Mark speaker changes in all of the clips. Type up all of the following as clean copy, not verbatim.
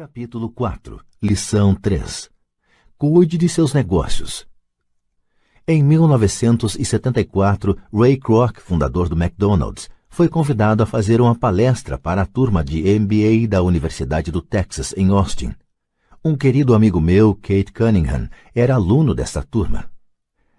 Speaker 1: Capítulo 4. Lição 3. Cuide de seus negócios. Em 1974, Ray Kroc, fundador do McDonald's, foi convidado a fazer uma palestra para a turma de MBA da Universidade do Texas, em Austin. Um querido amigo meu, Kate Cunningham, era aluno dessa turma.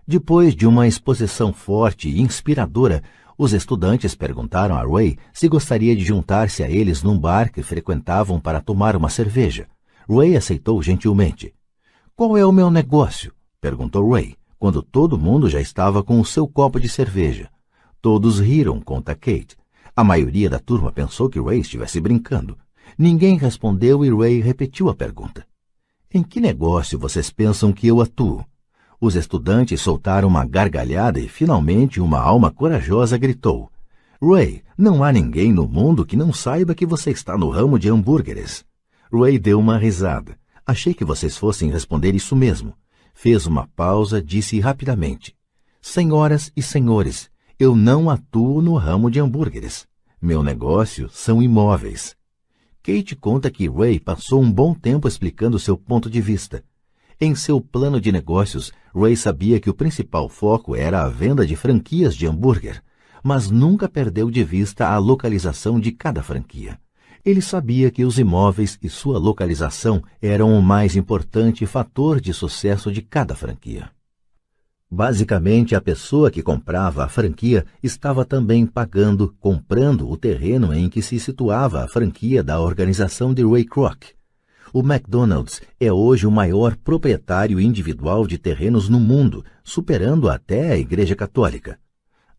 Speaker 1: Depois de uma exposição forte e inspiradora, os estudantes perguntaram a Ray se gostaria de juntar-se a eles num bar que frequentavam para tomar uma cerveja. Ray aceitou gentilmente. "Qual é o meu negócio?" perguntou Ray, quando todo mundo já estava com o seu copo de cerveja. Todos riram, conta Kate. A maioria da turma pensou que Ray estivesse brincando. Ninguém respondeu e Ray repetiu a pergunta. "Em que negócio vocês pensam que eu atuo?" Os estudantes soltaram uma gargalhada e, finalmente, uma alma corajosa gritou. "Ray, não há ninguém no mundo que não saiba que você está no ramo de hambúrgueres." Ray deu uma risada. "Achei que vocês fossem responder isso mesmo." Fez uma pausa, disse rapidamente. "Senhoras e senhores, eu não atuo no ramo de hambúrgueres. Meu negócio são imóveis." Kate conta que Ray passou um bom tempo explicando seu ponto de vista. Em seu plano de negócios, Ray sabia que o principal foco era a venda de franquias de hambúrguer, mas nunca perdeu de vista a localização de cada franquia. Ele sabia que os imóveis e sua localização eram o mais importante fator de sucesso de cada franquia. Basicamente, a pessoa que comprava a franquia estava também comprando o terreno em que se situava a franquia da organização de Ray Kroc. O McDonald's é hoje o maior proprietário individual de terrenos no mundo, superando até a Igreja Católica.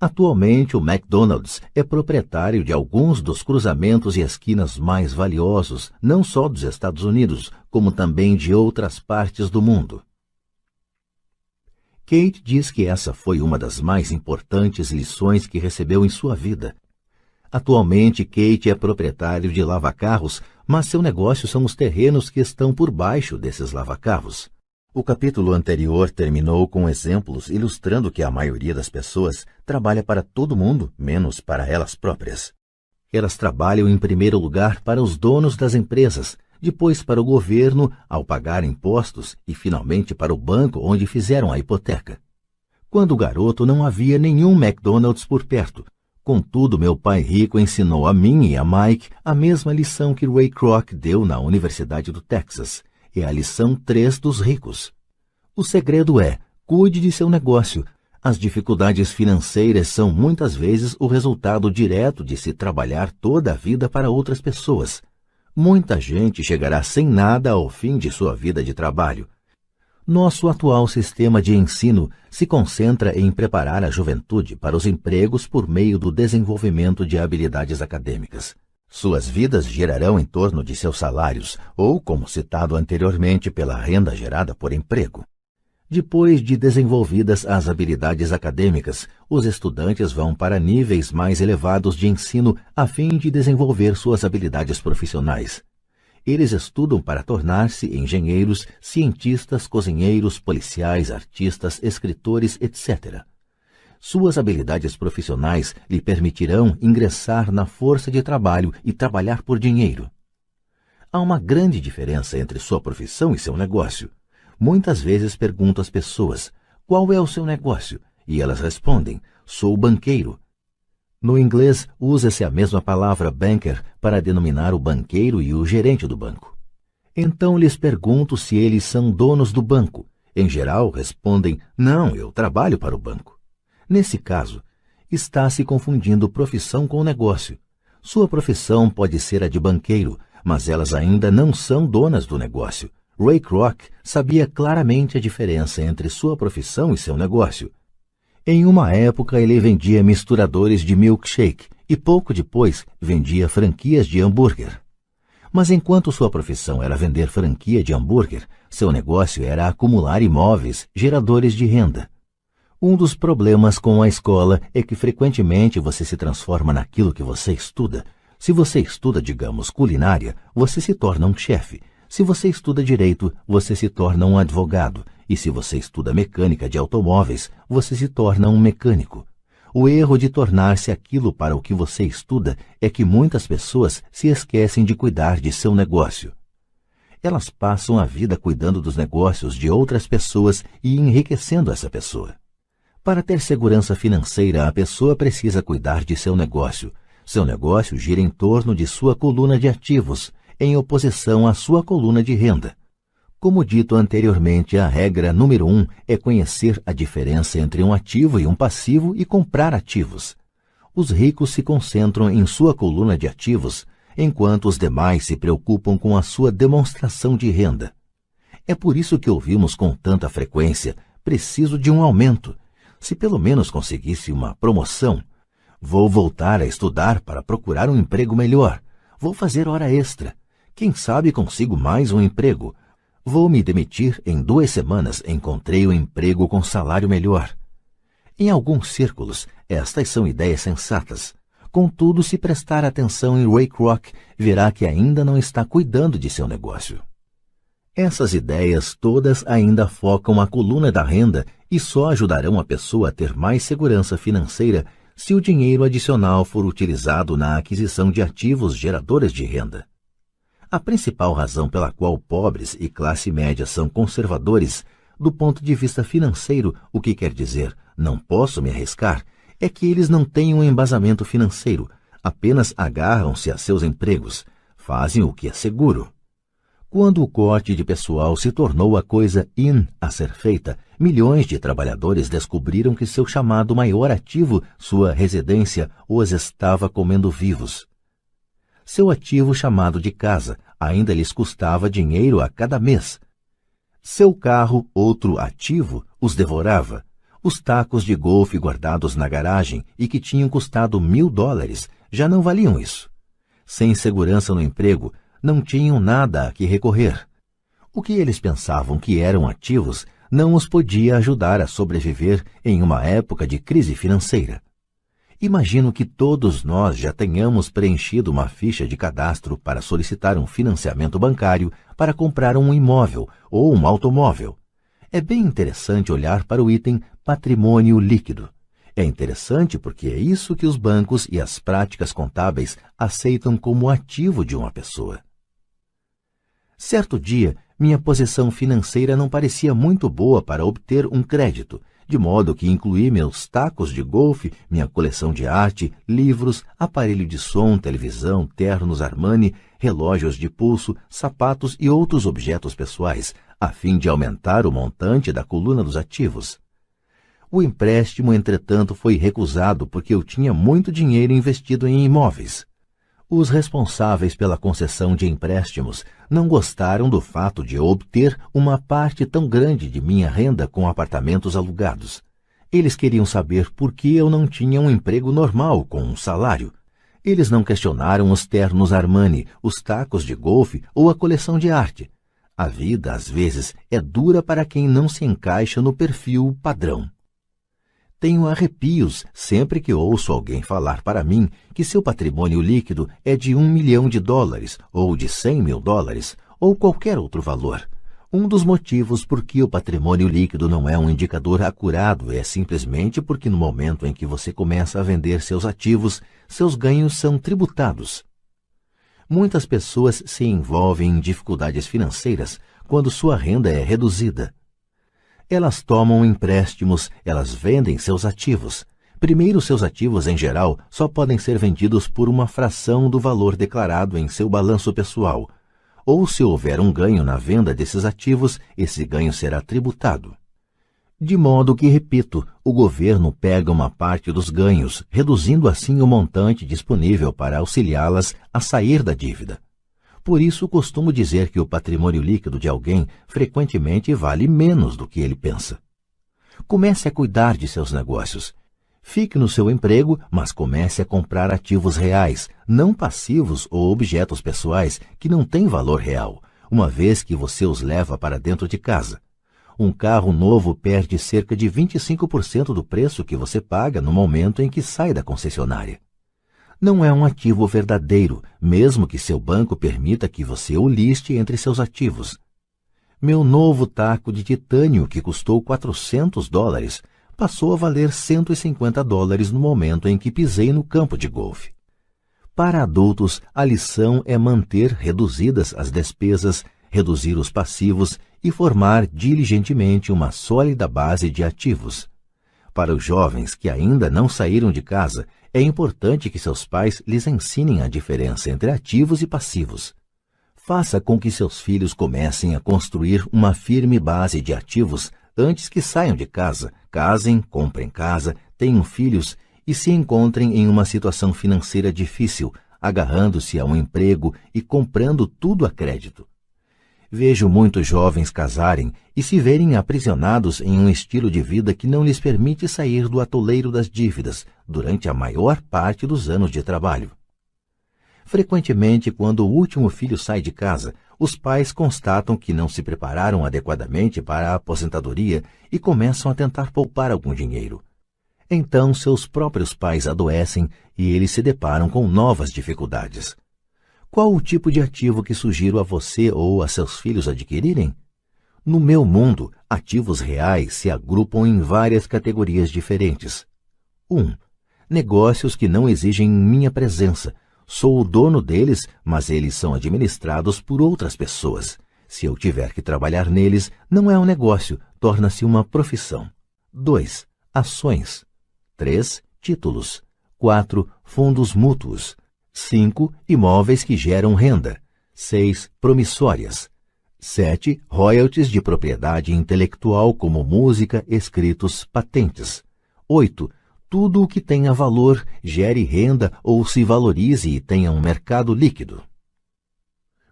Speaker 1: Atualmente, o McDonald's é proprietário de alguns dos cruzamentos e esquinas mais valiosos, não só dos Estados Unidos, como também de outras partes do mundo. Kate diz que essa foi uma das mais importantes lições que recebeu em sua vida. Atualmente, Kate é proprietário de lava-carros, mas seu negócio são os terrenos que estão por baixo desses lava-carros. O capítulo anterior terminou com exemplos ilustrando que a maioria das pessoas trabalha para todo mundo, menos para elas próprias. Elas trabalham em primeiro lugar para os donos das empresas, depois para o governo ao pagar impostos e finalmente para o banco onde fizeram a hipoteca. Quando garoto não havia nenhum McDonald's por perto. Contudo, meu pai rico ensinou a mim e a Mike a mesma lição que Ray Kroc deu na Universidade do Texas. É a lição 3 dos ricos. O segredo é: cuide de seu negócio. As dificuldades financeiras são muitas vezes o resultado direto de se trabalhar toda a vida para outras pessoas. Muita gente chegará sem nada ao fim de sua vida de trabalho. Nosso atual sistema de ensino se concentra em preparar a juventude para os empregos por meio do desenvolvimento de habilidades acadêmicas. Suas vidas girarão em torno de seus salários, ou, como citado anteriormente, pela renda gerada por emprego. Depois de desenvolvidas as habilidades acadêmicas, os estudantes vão para níveis mais elevados de ensino a fim de desenvolver suas habilidades profissionais. Eles estudam para tornar-se engenheiros, cientistas, cozinheiros, policiais, artistas, escritores, etc. Suas habilidades profissionais lhe permitirão ingressar na força de trabalho e trabalhar por dinheiro. Há uma grande diferença entre sua profissão e seu negócio. Muitas vezes pergunto às pessoas: "Qual é o seu negócio?" E elas respondem: "Sou banqueiro." No inglês, usa-se a mesma palavra banker para denominar o banqueiro e o gerente do banco. Então lhes pergunto se eles são donos do banco. Em geral, respondem: "Não, eu trabalho para o banco." Nesse caso, está se confundindo profissão com negócio. Sua profissão pode ser a de banqueiro, mas elas ainda não são donas do negócio. Ray Kroc sabia claramente a diferença entre sua profissão e seu negócio. Em uma época, ele vendia misturadores de milkshake e pouco depois vendia franquias de hambúrguer. Mas enquanto sua profissão era vender franquia de hambúrguer, seu negócio era acumular imóveis, geradores de renda. Um dos problemas com a escola é que frequentemente você se transforma naquilo que você estuda. Se você estuda, digamos, culinária, você se torna um chefe. Se você estuda direito, você se torna um advogado. E se você estuda mecânica de automóveis, você se torna um mecânico. O erro de tornar-se aquilo para o que você estuda é que muitas pessoas se esquecem de cuidar de seu negócio. Elas passam a vida cuidando dos negócios de outras pessoas e enriquecendo essa pessoa. Para ter segurança financeira, a pessoa precisa cuidar de seu negócio. Seu negócio gira em torno de sua coluna de ativos, em oposição à sua coluna de renda. Como dito anteriormente, a regra número 1 é conhecer a diferença entre um ativo e um passivo e comprar ativos. Os ricos se concentram em sua coluna de ativos, enquanto os demais se preocupam com a sua demonstração de renda. É por isso que ouvimos com tanta frequência: preciso de um aumento. Se pelo menos conseguisse uma promoção, vou voltar a estudar para procurar um emprego melhor. Vou fazer hora extra. Quem sabe consigo mais um emprego. Vou me demitir em 2 semanas. Encontrei um emprego com salário melhor. Em alguns círculos, estas são ideias sensatas. Contudo, se prestar atenção em Ray Kroc, verá que ainda não está cuidando de seu negócio. Essas ideias todas ainda focam a coluna da renda e só ajudarão a pessoa a ter mais segurança financeira se o dinheiro adicional for utilizado na aquisição de ativos geradores de renda. A principal razão pela qual pobres e classe média são conservadores, do ponto de vista financeiro, o que quer dizer não posso me arriscar, é que eles não têm um embasamento financeiro, apenas agarram-se a seus empregos, fazem o que é seguro. Quando o corte de pessoal se tornou a coisa in a ser feita, milhões de trabalhadores descobriram que seu chamado maior ativo, sua residência, os estava comendo vivos. Seu ativo chamado de casa ainda lhes custava dinheiro a cada mês. Seu carro, outro ativo, os devorava. Os tacos de golfe guardados na garagem e que tinham custado $1.000 já não valiam isso. Sem segurança no emprego, não tinham nada a que recorrer. O que eles pensavam que eram ativos não os podia ajudar a sobreviver em uma época de crise financeira. Imagino que todos nós já tenhamos preenchido uma ficha de cadastro para solicitar um financiamento bancário para comprar um imóvel ou um automóvel. É bem interessante olhar para o item patrimônio líquido. É interessante porque é isso que os bancos e as práticas contábeis aceitam como ativo de uma pessoa. Certo dia, minha posição financeira não parecia muito boa para obter um crédito, de modo que incluí meus tacos de golfe, minha coleção de arte, livros, aparelho de som, televisão, ternos Armani, relógios de pulso, sapatos e outros objetos pessoais, a fim de aumentar o montante da coluna dos ativos. O empréstimo, entretanto, foi recusado porque eu tinha muito dinheiro investido em imóveis. Os responsáveis pela concessão de empréstimos não gostaram do fato de eu obter uma parte tão grande de minha renda com apartamentos alugados. Eles queriam saber por que eu não tinha um emprego normal com um salário. Eles não questionaram os ternos Armani, os tacos de golfe ou a coleção de arte. A vida, às vezes, é dura para quem não se encaixa no perfil padrão. Tenho arrepios sempre que ouço alguém falar para mim que seu patrimônio líquido é de $1 milhão ou de $100 mil ou qualquer outro valor. Um dos motivos por que o patrimônio líquido não é um indicador acurado é simplesmente porque no momento em que você começa a vender seus ativos, seus ganhos são tributados. Muitas pessoas se envolvem em dificuldades financeiras quando sua renda é reduzida. Elas tomam empréstimos, elas vendem seus ativos. Primeiro, seus ativos, em geral, só podem ser vendidos por uma fração do valor declarado em seu balanço pessoal. Ou, se houver um ganho na venda desses ativos, esse ganho será tributado. De modo que, repito, o governo pega uma parte dos ganhos, reduzindo assim o montante disponível para auxiliá-las a sair da dívida. Por isso, costumo dizer que o patrimônio líquido de alguém frequentemente vale menos do que ele pensa. Comece a cuidar de seus negócios. Fique no seu emprego, mas comece a comprar ativos reais, não passivos ou objetos pessoais que não têm valor real, uma vez que você os leva para dentro de casa. Um carro novo perde cerca de 25% do preço que você paga no momento em que sai da concessionária. Não é um ativo verdadeiro, mesmo que seu banco permita que você o liste entre seus ativos. Meu novo taco de titânio, que custou $400, passou a valer $150 no momento em que pisei no campo de golfe. Para adultos, a lição é manter reduzidas as despesas, reduzir os passivos e formar diligentemente uma sólida base de ativos. Para os jovens que ainda não saíram de casa, é importante que seus pais lhes ensinem a diferença entre ativos e passivos. Faça com que seus filhos comecem a construir uma firme base de ativos antes que saiam de casa, casem, comprem casa, tenham filhos e se encontrem em uma situação financeira difícil, agarrando-se a um emprego e comprando tudo a crédito. Vejo muitos jovens casarem e se verem aprisionados em um estilo de vida que não lhes permite sair do atoleiro das dívidas durante a maior parte dos anos de trabalho. Frequentemente, quando o último filho sai de casa, os pais constatam que não se prepararam adequadamente para a aposentadoria e começam a tentar poupar algum dinheiro. Então, seus próprios pais adoecem e eles se deparam com novas dificuldades. Qual o tipo de ativo que sugiro a você ou a seus filhos adquirirem? No meu mundo, ativos reais se agrupam em várias categorias diferentes. 1. Negócios que não exigem minha presença. Sou o dono deles, mas eles são administrados por outras pessoas. Se eu tiver que trabalhar neles, não é um negócio, torna-se uma profissão. 2. Ações. 3. Títulos. 4. Fundos mútuos. 5. Imóveis que geram renda. 6. Promissórias. 7. Royalties de propriedade intelectual como música, escritos, patentes. 8. Tudo o que tenha valor, gere renda ou se valorize e tenha um mercado líquido.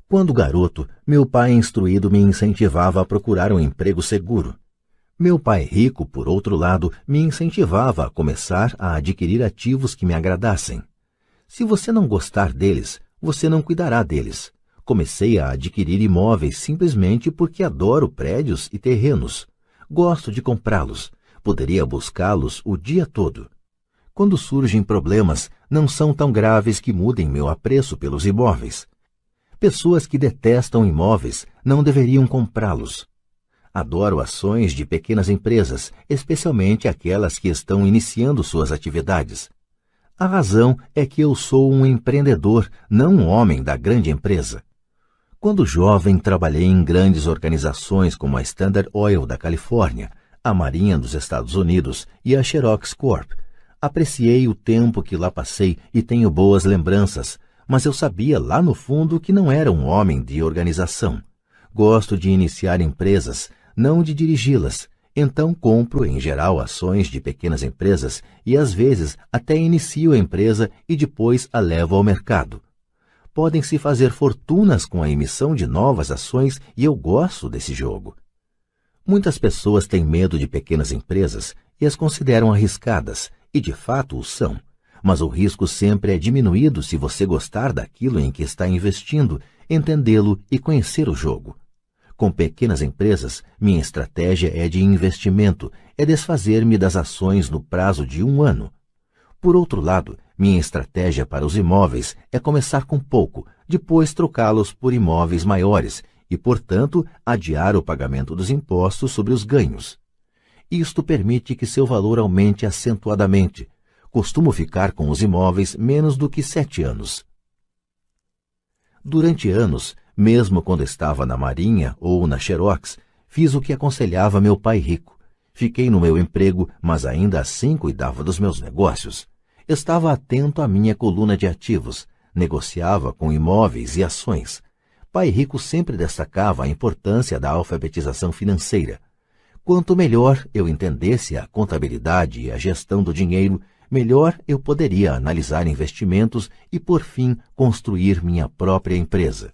Speaker 1: Quando garoto, meu pai instruído me incentivava a procurar um emprego seguro. Meu pai rico, por outro lado, me incentivava a começar a adquirir ativos que me agradassem. Se você não gostar deles, você não cuidará deles. Comecei a adquirir imóveis simplesmente porque adoro prédios e terrenos. Gosto de comprá-los. Poderia buscá-los o dia todo. Quando surgem problemas, não são tão graves que mudem meu apreço pelos imóveis. Pessoas que detestam imóveis não deveriam comprá-los. Adoro ações de pequenas empresas, especialmente aquelas que estão iniciando suas atividades. A razão é que eu sou um empreendedor, não um homem da grande empresa. Quando jovem, trabalhei em grandes organizações como a Standard Oil da Califórnia, a Marinha dos Estados Unidos e a Xerox Corp. Apreciei o tempo que lá passei e tenho boas lembranças, mas eu sabia lá no fundo que não era um homem de organização. Gosto de iniciar empresas, não de dirigi-las. Então compro, em geral, ações de pequenas empresas e, às vezes, até inicio a empresa e depois a levo ao mercado. Podem-se fazer fortunas com a emissão de novas ações e eu gosto desse jogo. Muitas pessoas têm medo de pequenas empresas e as consideram arriscadas, e de fato o são. Mas o risco sempre é diminuído se você gostar daquilo em que está investindo, entendê-lo e conhecer o jogo. Com pequenas empresas, minha estratégia é de investimento, é desfazer-me das ações no prazo de 1 ano. Por outro lado, minha estratégia para os imóveis é começar com pouco, depois trocá-los por imóveis maiores e, portanto, adiar o pagamento dos impostos sobre os ganhos. Isto permite que seu valor aumente acentuadamente. Costumo ficar com os imóveis menos do que 7 anos. Durante anos, mesmo quando estava na Marinha ou na Xerox, fiz o que aconselhava meu pai rico. Fiquei no meu emprego, mas ainda assim cuidava dos meus negócios. Estava atento à minha coluna de ativos, negociava com imóveis e ações. Pai rico sempre destacava a importância da alfabetização financeira. Quanto melhor eu entendesse a contabilidade e a gestão do dinheiro, melhor eu poderia analisar investimentos e, por fim, construir minha própria empresa.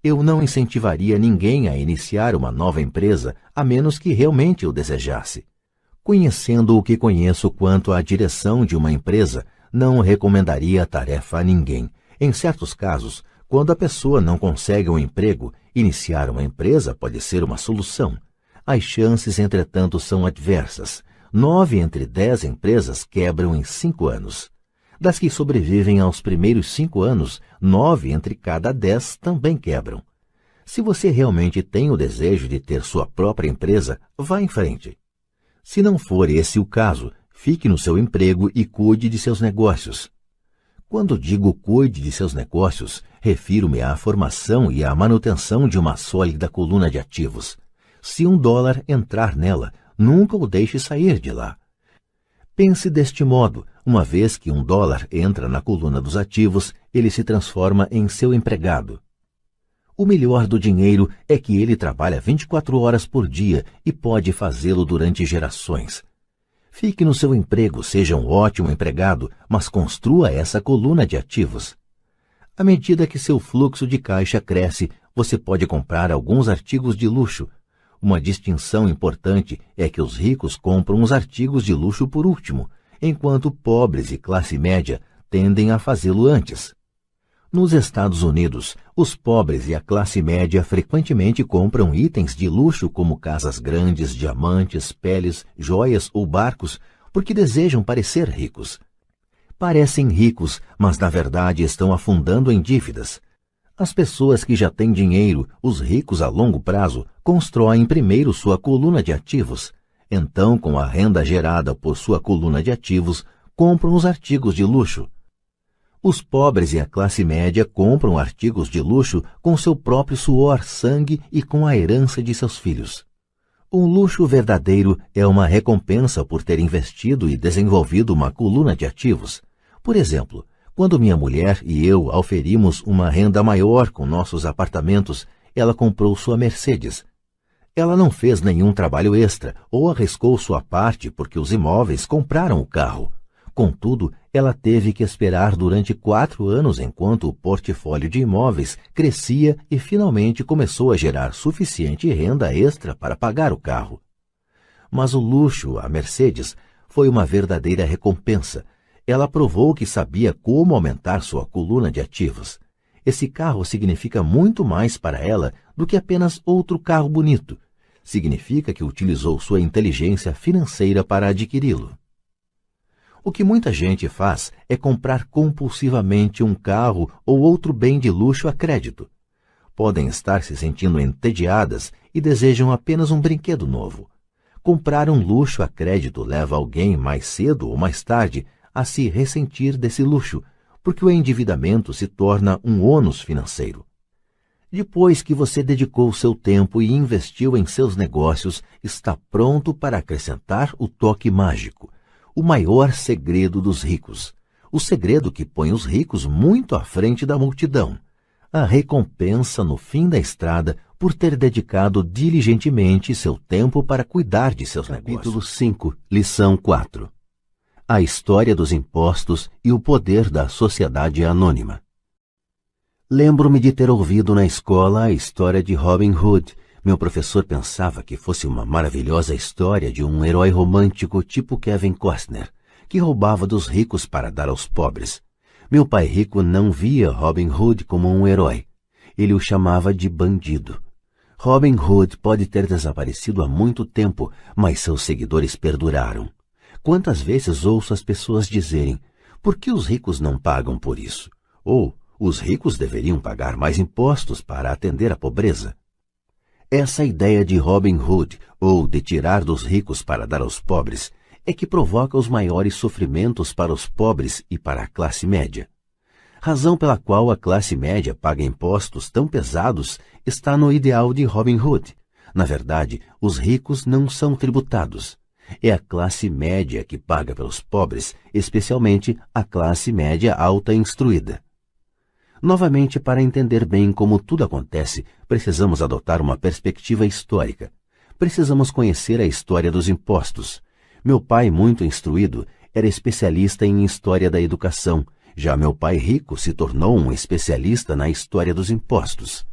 Speaker 1: Eu não incentivaria ninguém a iniciar uma nova empresa, a menos que realmente o desejasse. Conhecendo o que conheço quanto à direção de uma empresa, não recomendaria a tarefa a ninguém. Em certos casos, quando a pessoa não consegue um emprego, iniciar uma empresa pode ser uma solução. As chances, entretanto, são adversas. 9 entre 10 empresas quebram em 5 anos. Das que sobrevivem aos primeiros 5 anos, 9 entre cada 10 também quebram. Se você realmente tem o desejo de ter sua própria empresa, vá em frente. Se não for esse o caso, fique no seu emprego e cuide de seus negócios. Quando digo cuide de seus negócios, refiro-me à formação e à manutenção de uma sólida coluna de ativos. Se $1 entrar nela, nunca o deixe sair de lá. Pense deste modo: uma vez que $1 entra na coluna dos ativos, ele se transforma em seu empregado. O melhor do dinheiro é que ele trabalha 24 horas por dia e pode fazê-lo durante gerações. Fique no seu emprego, seja um ótimo empregado, mas construa essa coluna de ativos. À medida que seu fluxo de caixa cresce, você pode comprar alguns artigos de luxo. Uma distinção importante é que os ricos compram os artigos de luxo por último, enquanto pobres e classe média tendem a fazê-lo antes. Nos Estados Unidos, os pobres e a classe média frequentemente compram itens de luxo como casas grandes, diamantes, peles, joias ou barcos, porque desejam parecer ricos. Parecem ricos, mas na verdade estão afundando em dívidas. As pessoas que já têm dinheiro, os ricos a longo prazo, constroem primeiro sua coluna de ativos. Então, com a renda gerada por sua coluna de ativos, compram os artigos de luxo. Os pobres e a classe média compram artigos de luxo com seu próprio suor, sangue e com a herança de seus filhos. Um luxo verdadeiro é uma recompensa por ter investido e desenvolvido uma coluna de ativos. Por exemplo, quando minha mulher e eu auferimos uma renda maior com nossos apartamentos, ela comprou sua Mercedes. Ela não fez nenhum trabalho extra ou arriscou sua parte porque os imóveis compraram o carro. Contudo, ela teve que esperar durante 4 anos enquanto o portfólio de imóveis crescia e finalmente começou a gerar suficiente renda extra para pagar o carro. Mas o luxo, a Mercedes, foi uma verdadeira recompensa. Ela provou que sabia como aumentar sua coluna de ativos. Esse carro significa muito mais para ela do que apenas outro carro bonito. Significa que utilizou sua inteligência financeira para adquiri-lo. O que muita gente faz é comprar compulsivamente um carro ou outro bem de luxo a crédito. Podem estar se sentindo entediadas e desejam apenas um brinquedo novo. Comprar um luxo a crédito leva alguém mais cedo ou mais tarde a se ressentir desse luxo, porque o endividamento se torna um ônus financeiro. Depois que você dedicou seu tempo e investiu em seus negócios, está pronto para acrescentar o toque mágico. O maior segredo dos ricos. O segredo que põe os ricos muito à frente da multidão. A recompensa no fim da estrada por ter dedicado diligentemente seu tempo para cuidar de seus negócios. Capítulo 5, lição 4. A história dos impostos e o poder da sociedade anônima. Lembro-me de ter ouvido na escola a história de Robin Hood. Meu professor pensava que fosse uma maravilhosa história de um herói romântico tipo Kevin Costner, que roubava dos ricos para dar aos pobres. Meu pai rico não via Robin Hood como um herói. Ele o chamava de bandido. Robin Hood pode ter desaparecido há muito tempo, mas seus seguidores perduraram. Quantas vezes ouço as pessoas dizerem: por que os ricos não pagam por isso? Ou, os ricos deveriam pagar mais impostos para atender à pobreza. Essa ideia de Robin Hood, ou de tirar dos ricos para dar aos pobres, é que provoca os maiores sofrimentos para os pobres e para a classe média. Razão pela qual a classe média paga impostos tão pesados está no ideal de Robin Hood. Na verdade, os ricos não são tributados. É a classe média que paga pelos pobres, especialmente a classe média alta instruída. Novamente, para entender bem como tudo acontece, precisamos adotar uma perspectiva histórica. Precisamos conhecer a história dos impostos. Meu pai, muito instruído, era especialista em história da educação. Já meu pai rico se tornou um especialista na história dos impostos.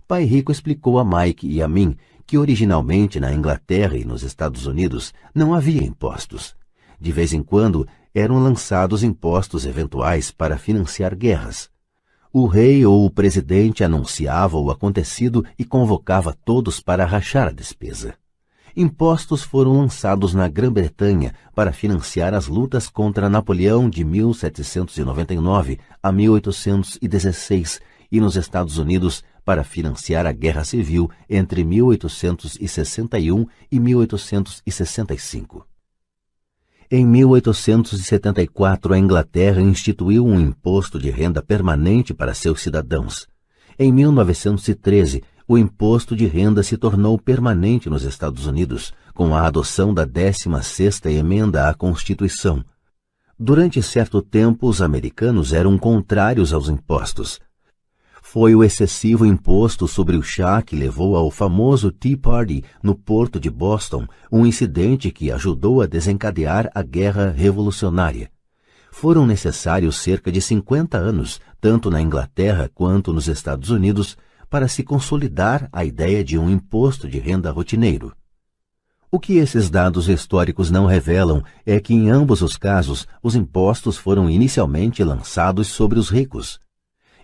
Speaker 1: Pai rico explicou a Mike e a mim que originalmente na Inglaterra e nos Estados Unidos não havia impostos. De vez em quando eram lançados impostos eventuais para financiar guerras. O rei ou o presidente anunciava o acontecido e convocava todos para rachar a despesa. Impostos foram lançados na Grã-Bretanha para financiar as lutas contra Napoleão de 1799 a 1816 e nos Estados Unidos para financiar a Guerra Civil entre 1861 e 1865. Em 1874, a Inglaterra instituiu um imposto de renda permanente para seus cidadãos. Em 1913, o imposto de renda se tornou permanente nos Estados Unidos, com a adoção da 16ª emenda à Constituição. Durante certo tempo, os americanos eram contrários aos impostos. Foi o excessivo imposto sobre o chá que levou ao famoso Tea Party no porto de Boston, um incidente que ajudou a desencadear a Guerra Revolucionária. Foram necessários cerca de 50 anos, tanto na Inglaterra quanto nos Estados Unidos, para se consolidar a ideia de um imposto de renda rotineiro. O que esses dados históricos não revelam é que, em ambos os casos, os impostos foram inicialmente lançados sobre os ricos.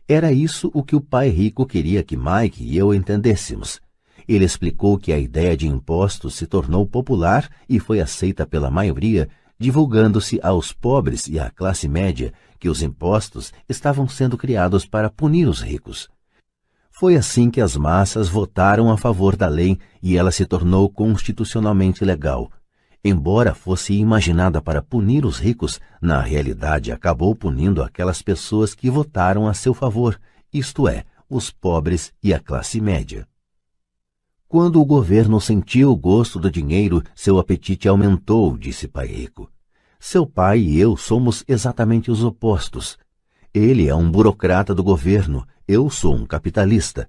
Speaker 1: Era isso o que o pai rico queria que Mike e eu entendêssemos. Ele explicou que a ideia de impostos se tornou popular e foi aceita pela maioria, divulgando-se aos pobres e à classe média que os impostos estavam sendo criados para punir os ricos. Foi assim que as massas votaram a favor da lei e ela se tornou constitucionalmente legal. Embora fosse imaginada para punir os ricos, na realidade acabou punindo aquelas pessoas que votaram a seu favor, isto é, os pobres e a classe média. Quando o governo sentiu o gosto do dinheiro, seu apetite aumentou, disse Pai Rico. Seu pai e eu somos exatamente os opostos. Ele é um burocrata do governo, eu sou um capitalista.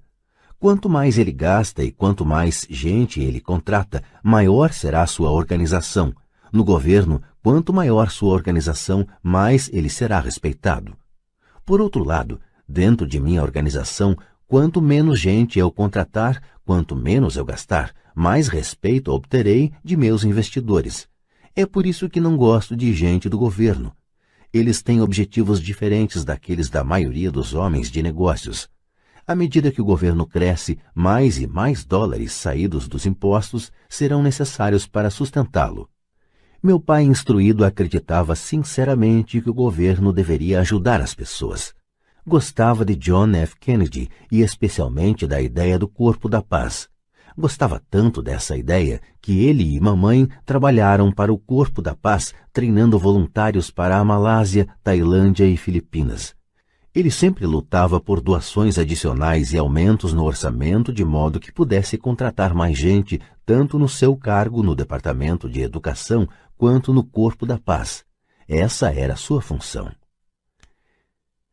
Speaker 1: Quanto mais ele gasta e quanto mais gente ele contrata, maior será a sua organização. No governo, quanto maior sua organização, mais ele será respeitado. Por outro lado, dentro de minha organização, quanto menos gente eu contratar, quanto menos eu gastar, mais respeito obterei de meus investidores. É por isso que não gosto de gente do governo. Eles têm objetivos diferentes daqueles da maioria dos homens de negócios. À medida que o governo cresce, mais e mais dólares saídos dos impostos serão necessários para sustentá-lo. Meu pai instruído acreditava sinceramente que o governo deveria ajudar as pessoas. Gostava de John F. Kennedy e especialmente da ideia do Corpo da Paz. Gostava tanto dessa ideia que ele e mamãe trabalharam para o Corpo da Paz, treinando voluntários para a Malásia, Tailândia e Filipinas. Ele sempre lutava por doações adicionais e aumentos no orçamento de modo que pudesse contratar mais gente, tanto no seu cargo no Departamento de Educação quanto no Corpo da Paz. Essa era a sua função.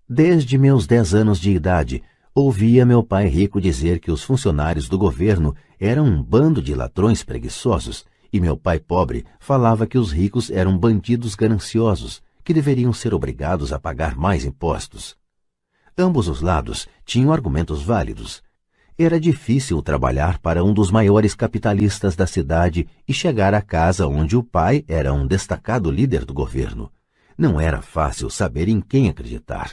Speaker 1: Desde meus 10 anos de idade, ouvia meu pai rico dizer que os funcionários do governo eram um bando de ladrões preguiçosos, e meu pai pobre falava que os ricos eram bandidos gananciosos, que deveriam ser obrigados a pagar mais impostos. Ambos os lados tinham argumentos válidos. Era difícil trabalhar para um dos maiores capitalistas da cidade e chegar à casa onde o pai era um destacado líder do governo. Não era fácil saber em quem acreditar.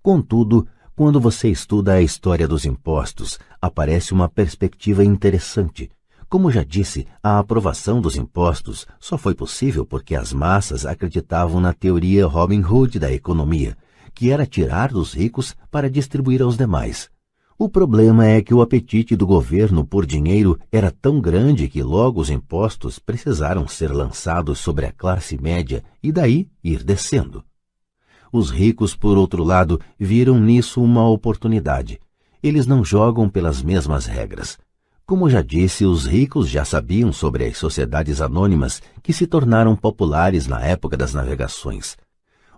Speaker 1: Contudo, quando você estuda a história dos impostos, aparece uma perspectiva interessante. Como já disse, a aprovação dos impostos só foi possível porque as massas acreditavam na teoria Robin Hood da economia, que era tirar dos ricos para distribuir aos demais. O problema é que o apetite do governo por dinheiro era tão grande que logo os impostos precisaram ser lançados sobre a classe média e daí ir descendo. Os ricos, por outro lado, viram nisso uma oportunidade. Eles não jogam pelas mesmas regras. Como já disse, os ricos já sabiam sobre as sociedades anônimas que se tornaram populares na época das navegações.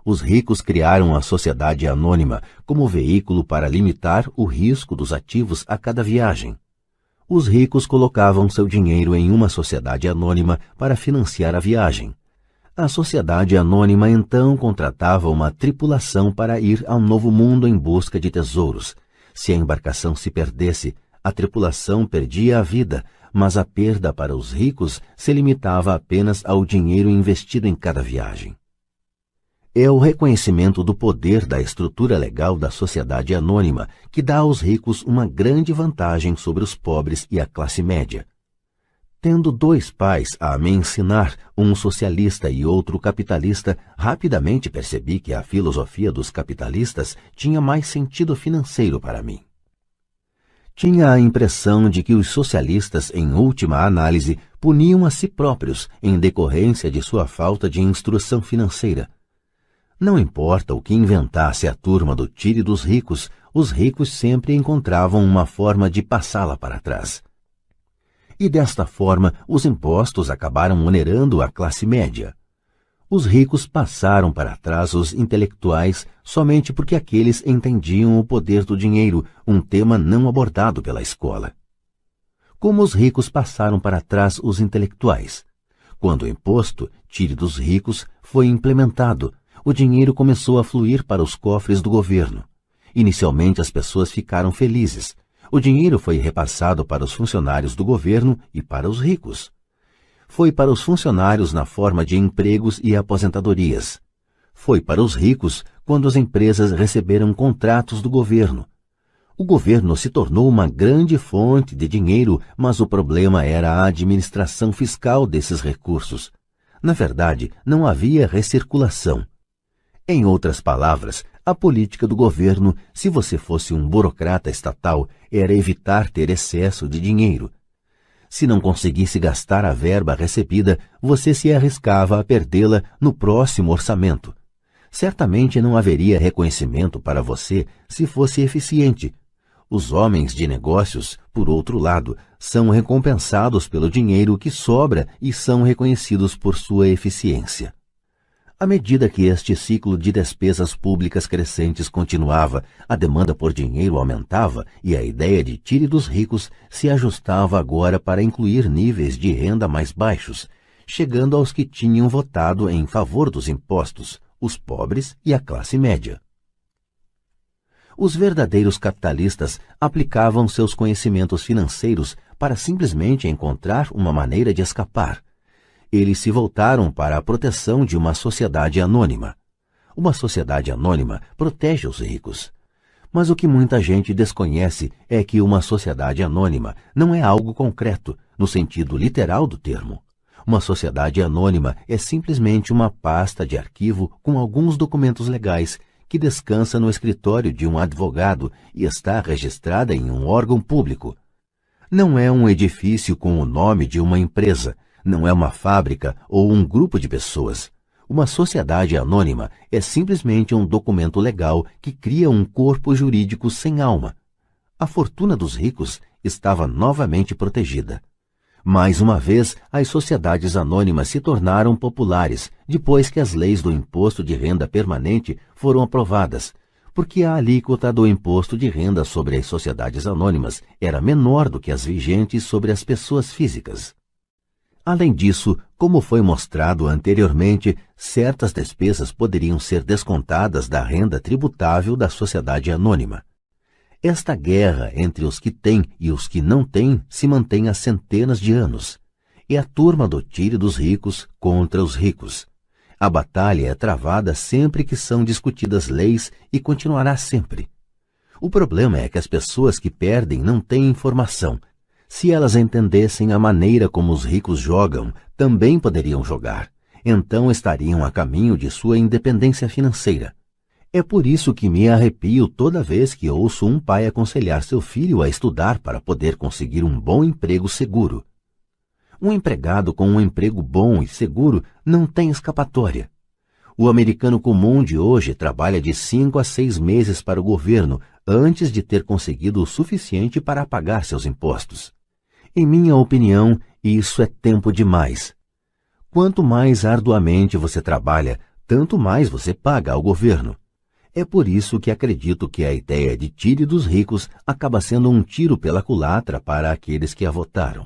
Speaker 1: Os ricos criaram a sociedade anônima como veículo para limitar o risco dos ativos a cada viagem. Os ricos colocavam seu dinheiro em uma sociedade anônima para financiar a viagem. A sociedade anônima então contratava uma tripulação para ir ao Novo Mundo em busca de tesouros. Se a embarcação se perdesse, a tripulação perdia a vida, mas a perda para os ricos se limitava apenas ao dinheiro investido em cada viagem. É o reconhecimento do poder da estrutura legal da sociedade anônima que dá aos ricos uma grande vantagem sobre os pobres e a classe média. Tendo 2 pais a me ensinar, um socialista e outro capitalista, rapidamente percebi que a filosofia dos capitalistas tinha mais sentido financeiro para mim. Tinha a impressão de que os socialistas, em última análise, puniam a si próprios em decorrência de sua falta de instrução financeira. Não importa o que inventasse a turma do tire dos ricos, os ricos sempre encontravam uma forma de passá-la para trás. E desta forma, os impostos acabaram onerando a classe média. Os ricos passaram para trás os intelectuais somente porque aqueles entendiam o poder do dinheiro, um tema não abordado pela escola. Como os ricos passaram para trás os intelectuais? Quando o imposto, tire dos ricos, foi implementado, o dinheiro começou a fluir para os cofres do governo. Inicialmente as pessoas ficaram felizes. O dinheiro foi repassado para os funcionários do governo e para os ricos. Foi para os funcionários na forma de empregos e aposentadorias. Foi para os ricos quando as empresas receberam contratos do governo. O governo se tornou uma grande fonte de dinheiro, mas o problema era a administração fiscal desses recursos. Na verdade, não havia recirculação. Em outras palavras, a política do governo, se você fosse um burocrata estatal, era evitar ter excesso de dinheiro. Se não conseguisse gastar a verba recebida, você se arriscava a perdê-la no próximo orçamento. Certamente não haveria reconhecimento para você se fosse eficiente. Os homens de negócios, por outro lado, são recompensados pelo dinheiro que sobra e são reconhecidos por sua eficiência. À medida que este ciclo de despesas públicas crescentes continuava, a demanda por dinheiro aumentava e a ideia de tire dos ricos se ajustava agora para incluir níveis de renda mais baixos, chegando aos que tinham votado em favor dos impostos, os pobres e a classe média. Os verdadeiros capitalistas aplicavam seus conhecimentos financeiros para simplesmente encontrar uma maneira de escapar. Eles se voltaram para a proteção de uma sociedade anônima. Uma sociedade anônima protege os ricos. Mas o que muita gente desconhece é que uma sociedade anônima não é algo concreto, no sentido literal do termo. Uma sociedade anônima é simplesmente uma pasta de arquivo com alguns documentos legais que descansa no escritório de um advogado e está registrada em um órgão público. Não é um edifício com o nome de uma empresa, não é uma fábrica ou um grupo de pessoas. Uma sociedade anônima é simplesmente um documento legal que cria um corpo jurídico sem alma. A fortuna dos ricos estava novamente protegida. Mais uma vez, as sociedades anônimas se tornaram populares depois que as leis do imposto de renda permanente foram aprovadas, porque a alíquota do imposto de renda sobre as sociedades anônimas era menor do que as vigentes sobre as pessoas físicas. Além disso, como foi mostrado anteriormente, certas despesas poderiam ser descontadas da renda tributável da sociedade anônima. Esta guerra entre os que têm e os que não têm se mantém há centenas de anos. É a turma do tire dos ricos contra os ricos. A batalha é travada sempre que são discutidas leis e continuará sempre. O problema é que as pessoas que perdem não têm informação. Se elas entendessem a maneira como os ricos jogam, também poderiam jogar. Então estariam a caminho de sua independência financeira. É por isso que me arrepio toda vez que ouço um pai aconselhar seu filho a estudar para poder conseguir um bom emprego seguro. Um empregado com um emprego bom e seguro não tem escapatória. O americano comum de hoje trabalha de 5 a 6 meses para o governo antes de ter conseguido o suficiente para pagar seus impostos. Em minha opinião, isso é tempo demais. Quanto mais arduamente você trabalha, tanto mais você paga ao governo. É por isso que acredito que a ideia de tire dos ricos acaba sendo um tiro pela culatra para aqueles que a votaram.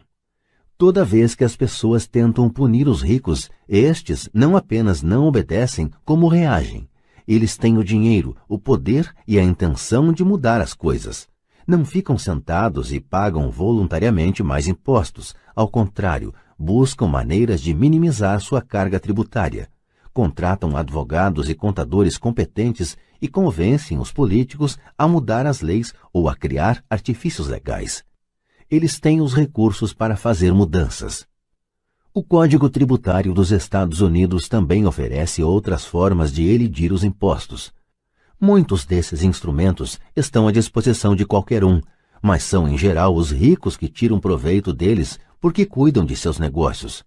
Speaker 1: Toda vez que as pessoas tentam punir os ricos, estes não apenas não obedecem, como reagem. Eles têm o dinheiro, o poder e a intenção de mudar as coisas. Não ficam sentados e pagam voluntariamente mais impostos. Ao contrário, buscam maneiras de minimizar sua carga tributária. Contratam advogados e contadores competentes e convencem os políticos a mudar as leis ou a criar artifícios legais. Eles têm os recursos para fazer mudanças. O Código Tributário dos Estados Unidos também oferece outras formas de elidir os impostos. Muitos desses instrumentos estão à disposição de qualquer um, mas são em geral os ricos que tiram proveito deles porque cuidam de seus negócios.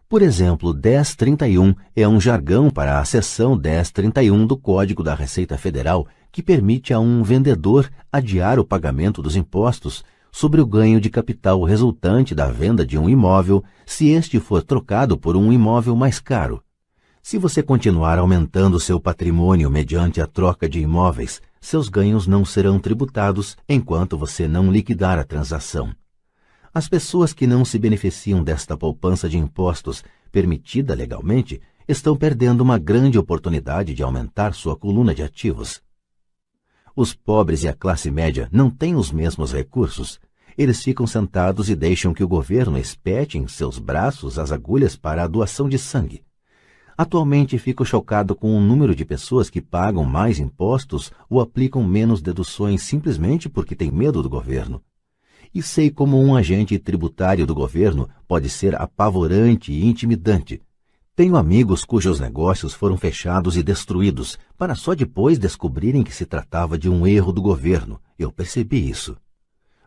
Speaker 1: Por exemplo, 1031 é um jargão para a seção 1031 do Código da Receita Federal que permite a um vendedor adiar o pagamento dos impostos sobre o ganho de capital resultante da venda de um imóvel se este for trocado por um imóvel mais caro. Se você continuar aumentando seu patrimônio mediante a troca de imóveis, seus ganhos não serão tributados enquanto você não liquidar a transação. As pessoas que não se beneficiam desta poupança de impostos permitida legalmente estão perdendo uma grande oportunidade de aumentar sua coluna de ativos. Os pobres e a classe média não têm os mesmos recursos. Eles ficam sentados e deixam que o governo espete em seus braços as agulhas para a doação de sangue. Atualmente fico chocado com o número de pessoas que pagam mais impostos ou aplicam menos deduções simplesmente porque têm medo do governo. E sei como um agente tributário do governo pode ser apavorante e intimidante. Tenho amigos cujos negócios foram fechados e destruídos, para só depois descobrirem que se tratava de um erro do governo. Eu percebi isso.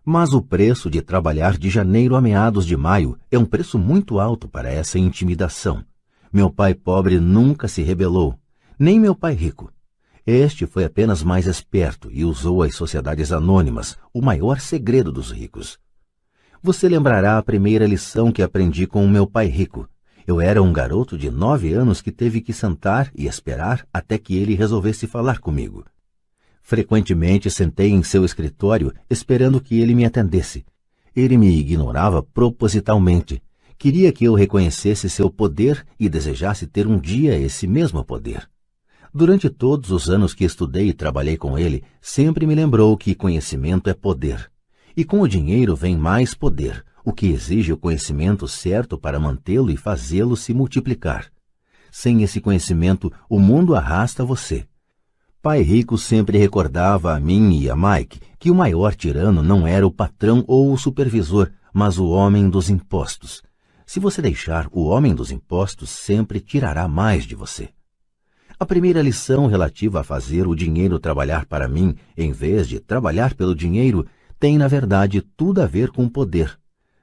Speaker 1: Mas o preço de trabalhar de janeiro a meados de maio é um preço muito alto para essa intimidação. Meu pai pobre nunca se rebelou, nem meu pai rico. Este foi apenas mais esperto e usou as sociedades anônimas, o maior segredo dos ricos. Você lembrará a primeira lição que aprendi com o meu pai rico. Eu era um garoto de 9 anos que teve que sentar e esperar até que ele resolvesse falar comigo. Frequentemente sentei em seu escritório esperando que ele me atendesse. Ele me ignorava propositalmente. Queria que eu reconhecesse seu poder e desejasse ter um dia esse mesmo poder. Durante todos os anos que estudei e trabalhei com ele, sempre me lembrou que conhecimento é poder. E com o dinheiro vem mais poder, o que exige o conhecimento certo para mantê-lo e fazê-lo se multiplicar. Sem esse conhecimento, o mundo arrasta você. Pai Rico sempre recordava a mim e a Mike que o maior tirano não era o patrão ou o supervisor, mas o homem dos impostos. Se você deixar, o homem dos impostos sempre tirará mais de você. A primeira lição relativa a fazer o dinheiro trabalhar para mim, em vez de trabalhar pelo dinheiro, tem, na verdade, tudo a ver com poder.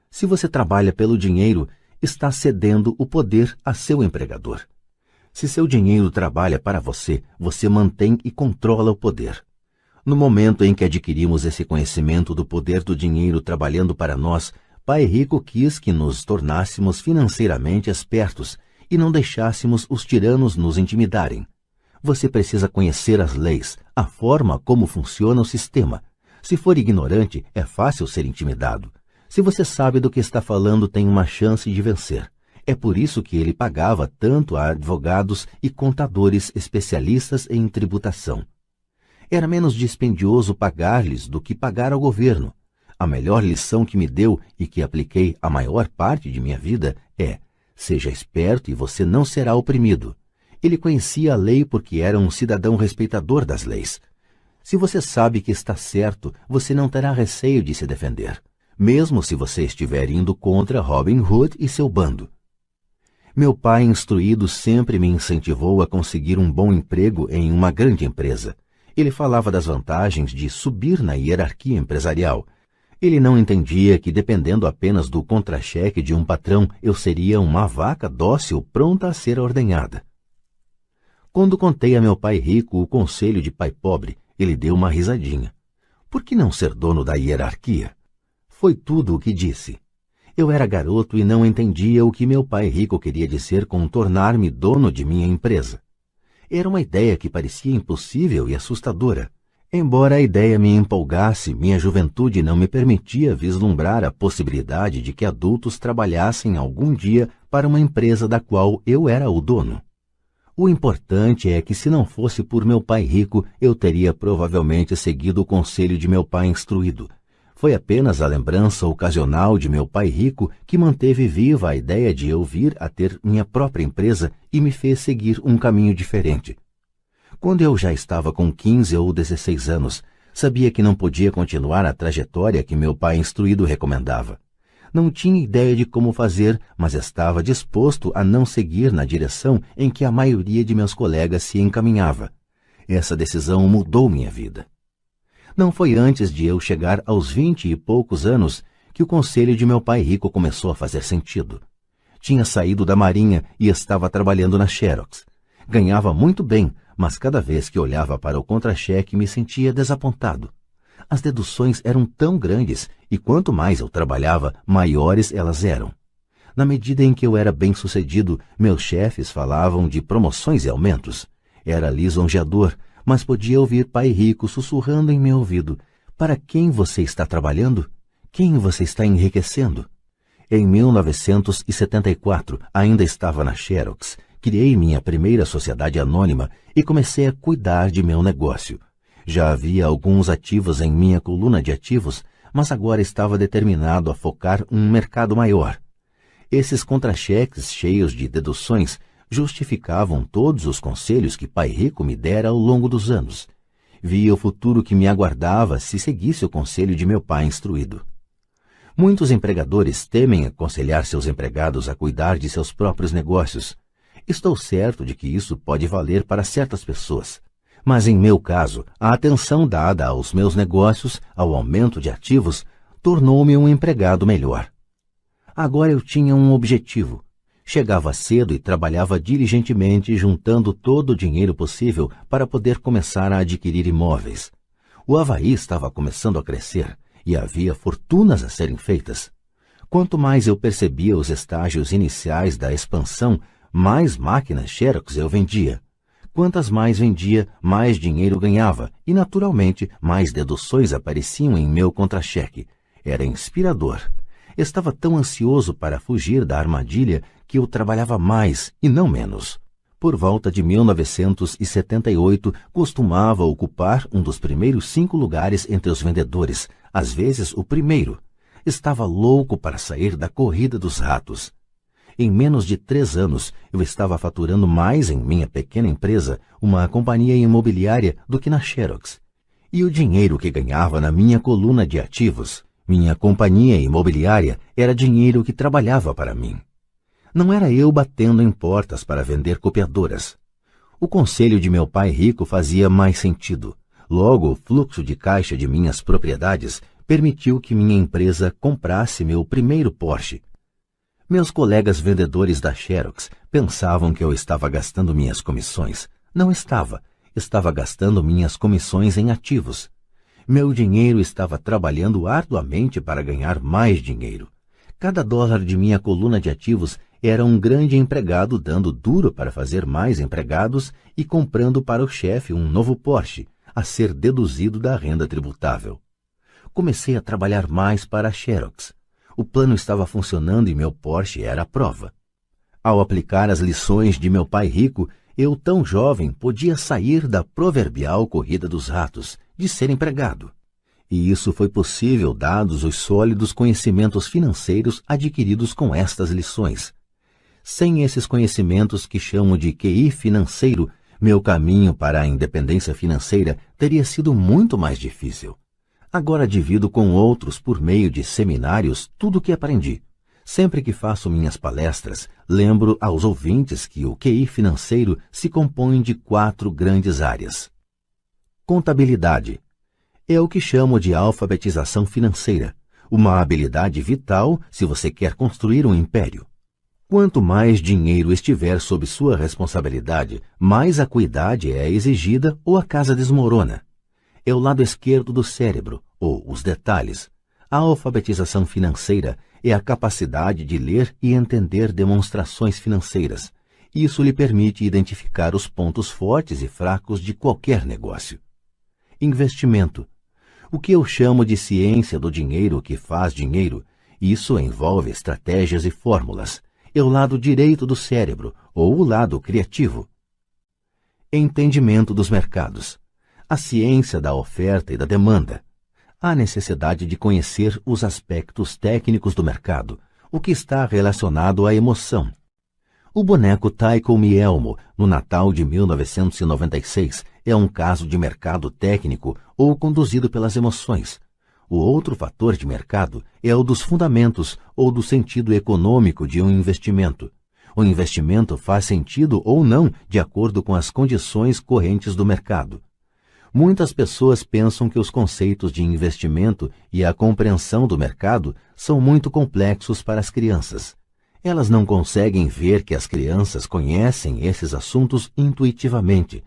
Speaker 1: Se você trabalha pelo dinheiro, está cedendo o poder a seu empregador. Se seu dinheiro trabalha para você, você mantém e controla o poder. No momento em que adquirimos esse conhecimento do poder do dinheiro trabalhando para nós, Pai Rico quis que nos tornássemos financeiramente espertos e não deixássemos os tiranos nos intimidarem. Você precisa conhecer as leis, a forma como funciona o sistema. Se for ignorante, é fácil ser intimidado. Se você sabe do que está falando, tem uma chance de vencer. É por isso que ele pagava tanto a advogados e contadores especialistas em tributação. Era menos dispendioso pagar-lhes do que pagar ao governo. A melhor lição que me deu e que apliquei a maior parte de minha vida é: seja esperto e você não será oprimido. Ele conhecia a lei porque era um cidadão respeitador das leis. Se você sabe que está certo, você não terá receio de se defender, mesmo se você estiver indo contra Robin Hood e seu bando. Meu pai instruído sempre me incentivou a conseguir um bom emprego em uma grande empresa. Ele falava das vantagens de subir na hierarquia empresarial. Ele não entendia que, dependendo apenas do contra-cheque de um patrão, eu seria uma vaca dócil pronta a ser ordenhada. Quando contei a meu pai rico o conselho de pai pobre, ele deu uma risadinha. Por que não ser dono da hierarquia? Foi tudo o que disse. Eu era garoto e não entendia o que meu pai rico queria dizer com tornar-me dono de minha empresa. Era uma ideia que parecia impossível e assustadora. Embora a ideia me empolgasse, minha juventude não me permitia vislumbrar a possibilidade de que adultos trabalhassem algum dia para uma empresa da qual eu era o dono. O importante é que, se não fosse por meu pai rico, eu teria provavelmente seguido o conselho de meu pai instruído. Foi apenas a lembrança ocasional de meu pai rico que manteve viva a ideia de eu vir a ter minha própria empresa e me fez seguir um caminho diferente. Quando eu já estava com 15 ou 16 anos, sabia que não podia continuar a trajetória que meu pai instruído recomendava. Não tinha ideia de como fazer, mas estava disposto a não seguir na direção em que a maioria de meus colegas se encaminhava. Essa decisão mudou minha vida. Não foi antes de eu chegar aos 20 e poucos anos que o conselho de meu pai rico começou a fazer sentido. Tinha saído da Marinha e estava trabalhando na Xerox. Ganhava muito bem, mas cada vez que olhava para o contra-cheque me sentia desapontado. As deduções eram tão grandes e quanto mais eu trabalhava, maiores elas eram. Na medida em que eu era bem-sucedido, meus chefes falavam de promoções e aumentos. Era lisonjeador, mas podia ouvir pai rico sussurrando em meu ouvido: para quem você está trabalhando? Quem você está enriquecendo? Em 1974, ainda estava na Xerox, criei minha primeira sociedade anônima e comecei a cuidar de meu negócio. Já havia alguns ativos em minha coluna de ativos, mas agora estava determinado a focar um mercado maior. Esses contra-cheques cheios de deduções justificavam todos os conselhos que pai rico me dera ao longo dos anos. Via o futuro que me aguardava se seguisse o conselho de meu pai instruído. Muitos empregadores temem aconselhar seus empregados a cuidar de seus próprios negócios. Estou certo de que isso pode valer para certas pessoas. Mas em meu caso, a atenção dada aos meus negócios, ao aumento de ativos, tornou-me um empregado melhor. Agora eu tinha um objetivo. Chegava cedo e trabalhava diligentemente, juntando todo o dinheiro possível para poder começar a adquirir imóveis. O Havaí estava começando a crescer e havia fortunas a serem feitas. Quanto mais eu percebia os estágios iniciais da expansão, mais máquinas Xerox eu vendia. Quantas mais vendia, mais dinheiro ganhava e, naturalmente, mais deduções apareciam em meu contra-cheque. Era inspirador. Estava tão ansioso para fugir da armadilha que eu trabalhava mais e não menos. Por volta de 1978, costumava ocupar um dos primeiros 5 lugares entre os vendedores, às vezes o primeiro. Estava louco para sair da corrida dos ratos. Em menos de 3 anos, eu estava faturando mais em minha pequena empresa, uma companhia imobiliária, do que na Xerox. E o dinheiro que ganhava na minha coluna de ativos, minha companhia imobiliária, era dinheiro que trabalhava para mim. Não era eu batendo em portas para vender copiadoras. O conselho de meu pai rico fazia mais sentido. Logo, o fluxo de caixa de minhas propriedades permitiu que minha empresa comprasse meu primeiro Porsche. Meus colegas vendedores da Xerox pensavam que eu estava gastando minhas comissões. Não estava. Estava gastando minhas comissões em ativos. Meu dinheiro estava trabalhando arduamente para ganhar mais dinheiro. Cada dólar de minha coluna de ativos era um grande empregado dando duro para fazer mais empregados e comprando para o chefe um novo Porsche, a ser deduzido da renda tributável. Comecei a trabalhar mais para a Xerox. O plano estava funcionando e meu Porsche era a prova. Ao aplicar as lições de meu pai rico, eu, tão jovem, podia sair da proverbial corrida dos ratos, de ser empregado. E isso foi possível dados os sólidos conhecimentos financeiros adquiridos com estas lições. Sem esses conhecimentos que chamo de QI financeiro, meu caminho para a independência financeira teria sido muito mais difícil. Agora divido com outros, por meio de seminários, tudo o que aprendi. Sempre que faço minhas palestras, lembro aos ouvintes que o QI financeiro se compõe de 4 grandes áreas. Contabilidade. É o que chamo de alfabetização financeira, uma habilidade vital se você quer construir um império. Quanto mais dinheiro estiver sob sua responsabilidade, mais acuidade é exigida ou a casa desmorona. É o lado esquerdo do cérebro, ou os detalhes. A alfabetização financeira é a capacidade de ler e entender demonstrações financeiras. Isso lhe permite identificar os pontos fortes e fracos de qualquer negócio. Investimento. O que eu chamo de ciência do dinheiro que faz dinheiro, isso envolve estratégias e fórmulas. É o lado direito do cérebro, ou o lado criativo. Entendimento dos mercados. A ciência da oferta e da demanda. Há necessidade de conhecer os aspectos técnicos do mercado, o que está relacionado à emoção. O boneco Tycho Me Elmo, no Natal de 1996, é um caso de mercado técnico ou conduzido pelas emoções. O outro fator de mercado é o dos fundamentos ou do sentido econômico de um investimento. O investimento faz sentido ou não de acordo com as condições correntes do mercado. Muitas pessoas pensam que os conceitos de investimento e a compreensão do mercado são muito complexos para as crianças. Elas não conseguem ver que as crianças conhecem esses assuntos intuitivamente.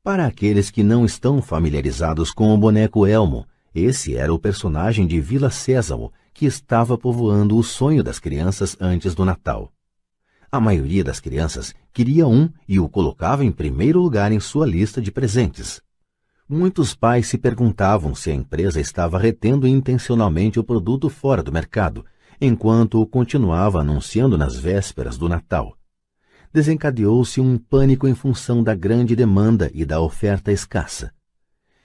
Speaker 1: Para aqueles que não estão familiarizados com o boneco Elmo, esse era o personagem de Vila Sésamo que estava povoando o sonho das crianças antes do Natal. A maioria das crianças queria um e o colocava em primeiro lugar em sua lista de presentes. Muitos pais se perguntavam se a empresa estava retendo intencionalmente o produto fora do mercado, enquanto o continuava anunciando nas vésperas do Natal. Desencadeou-se um pânico em função da grande demanda e da oferta escassa.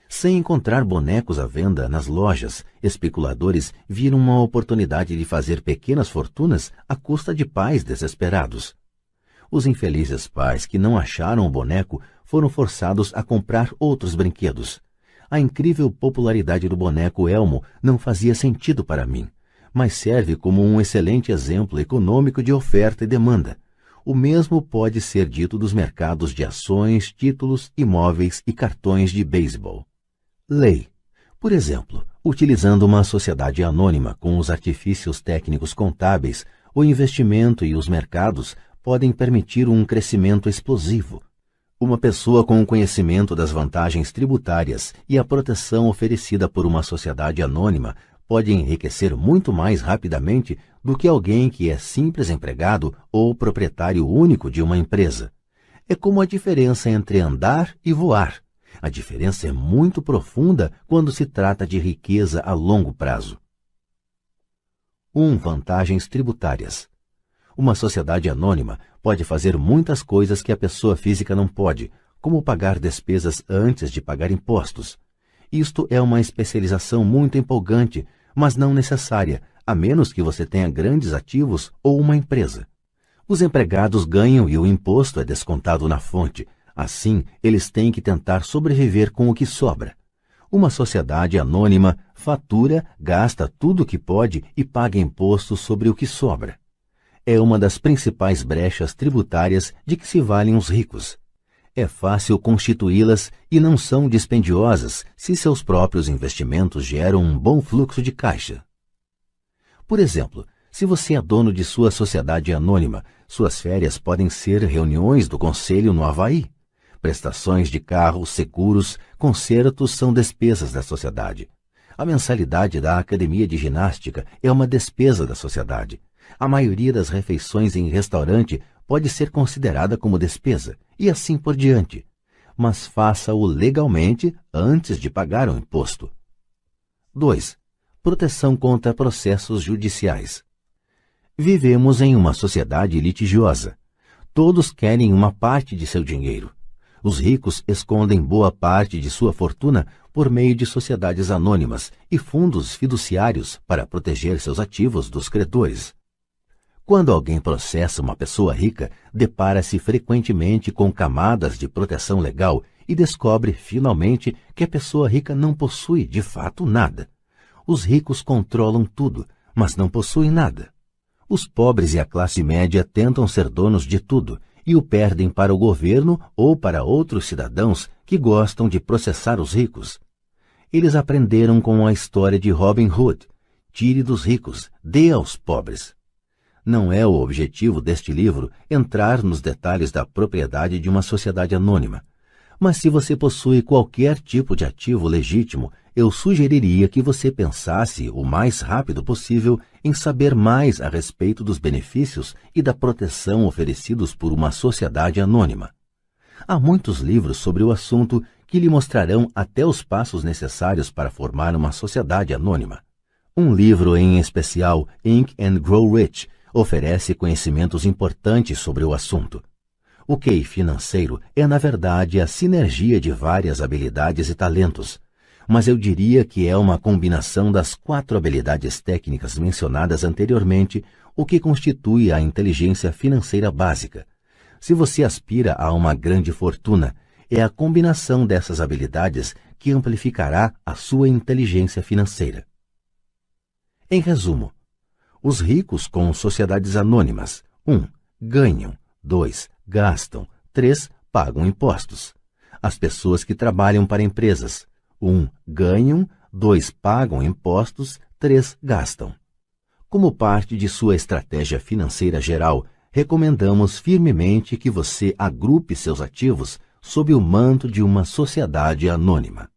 Speaker 1: Sem encontrar bonecos à venda nas lojas, especuladores viram uma oportunidade de fazer pequenas fortunas à custa de pais desesperados. Os infelizes pais que não acharam o boneco foram forçados a comprar outros brinquedos. A incrível popularidade do boneco Elmo não fazia sentido para mim, mas serve como um excelente exemplo econômico de oferta e demanda. O mesmo pode ser dito dos mercados de ações, títulos, imóveis e cartões de beisebol. Lei. Por exemplo, utilizando uma sociedade anônima com os artifícios técnicos contábeis, o investimento e os mercados podem permitir um crescimento explosivo. Uma pessoa com o conhecimento das vantagens tributárias e a proteção oferecida por uma sociedade anônima pode enriquecer muito mais rapidamente do que alguém que é simples empregado ou proprietário único de uma empresa. É como a diferença entre andar e voar. A diferença é muito profunda quando se trata de riqueza a longo prazo. 1. Vantagens tributárias. Uma sociedade anônima pode fazer muitas coisas que a pessoa física não pode, como pagar despesas antes de pagar impostos. Isto é uma especialização muito empolgante, mas não necessária, a menos que você tenha grandes ativos ou uma empresa. Os empregados ganham e o imposto é descontado na fonte. Assim, eles têm que tentar sobreviver com o que sobra. Uma sociedade anônima fatura, gasta tudo o que pode e paga imposto sobre o que sobra. É uma das principais brechas tributárias de que se valem os ricos. É fácil constituí-las e não são dispendiosas se seus próprios investimentos geram um bom fluxo de caixa. Por exemplo, se você é dono de sua sociedade anônima, suas férias podem ser reuniões do conselho no Havaí. Prestações de carro, seguros, concertos são despesas da sociedade. A mensalidade da academia de ginástica é uma despesa da sociedade. A maioria das refeições em restaurante pode ser considerada como despesa, e assim por diante. Mas faça-o legalmente antes de pagar o imposto. 2. Proteção contra processos judiciais. Vivemos em uma sociedade litigiosa. Todos querem uma parte de seu dinheiro. Os ricos escondem boa parte de sua fortuna por meio de sociedades anônimas e fundos fiduciários para proteger seus ativos dos credores. Quando alguém processa uma pessoa rica, depara-se frequentemente com camadas de proteção legal e descobre, finalmente, que a pessoa rica não possui, de fato, nada. Os ricos controlam tudo, mas não possuem nada. Os pobres e a classe média tentam ser donos de tudo e o perdem para o governo ou para outros cidadãos que gostam de processar os ricos. Eles aprenderam com a história de Robin Hood: tire dos ricos, dê aos pobres. Não é o objetivo deste livro entrar nos detalhes da propriedade de uma sociedade anônima. Mas se você possui qualquer tipo de ativo legítimo, eu sugeriria que você pensasse o mais rápido possível em saber mais a respeito dos benefícios e da proteção oferecidos por uma sociedade anônima. Há muitos livros sobre o assunto que lhe mostrarão até os passos necessários para formar uma sociedade anônima. Um livro em especial, Think and Grow Rich, oferece conhecimentos importantes sobre o assunto. O QI financeiro é, na verdade, a sinergia de várias habilidades e talentos, mas eu diria que é uma combinação das 4 habilidades técnicas mencionadas anteriormente, o que constitui a inteligência financeira básica. Se você aspira a uma grande fortuna, é a combinação dessas habilidades que amplificará a sua inteligência financeira. Em resumo, os ricos com sociedades anônimas: 1. Ganham. 2. Gastam. 3. Pagam impostos. As pessoas que trabalham para empresas. 1. Ganham, 2. Pagam impostos, 3. Gastam. Como parte de sua estratégia financeira geral, recomendamos firmemente que você agrupe seus ativos sob o manto de uma sociedade anônima.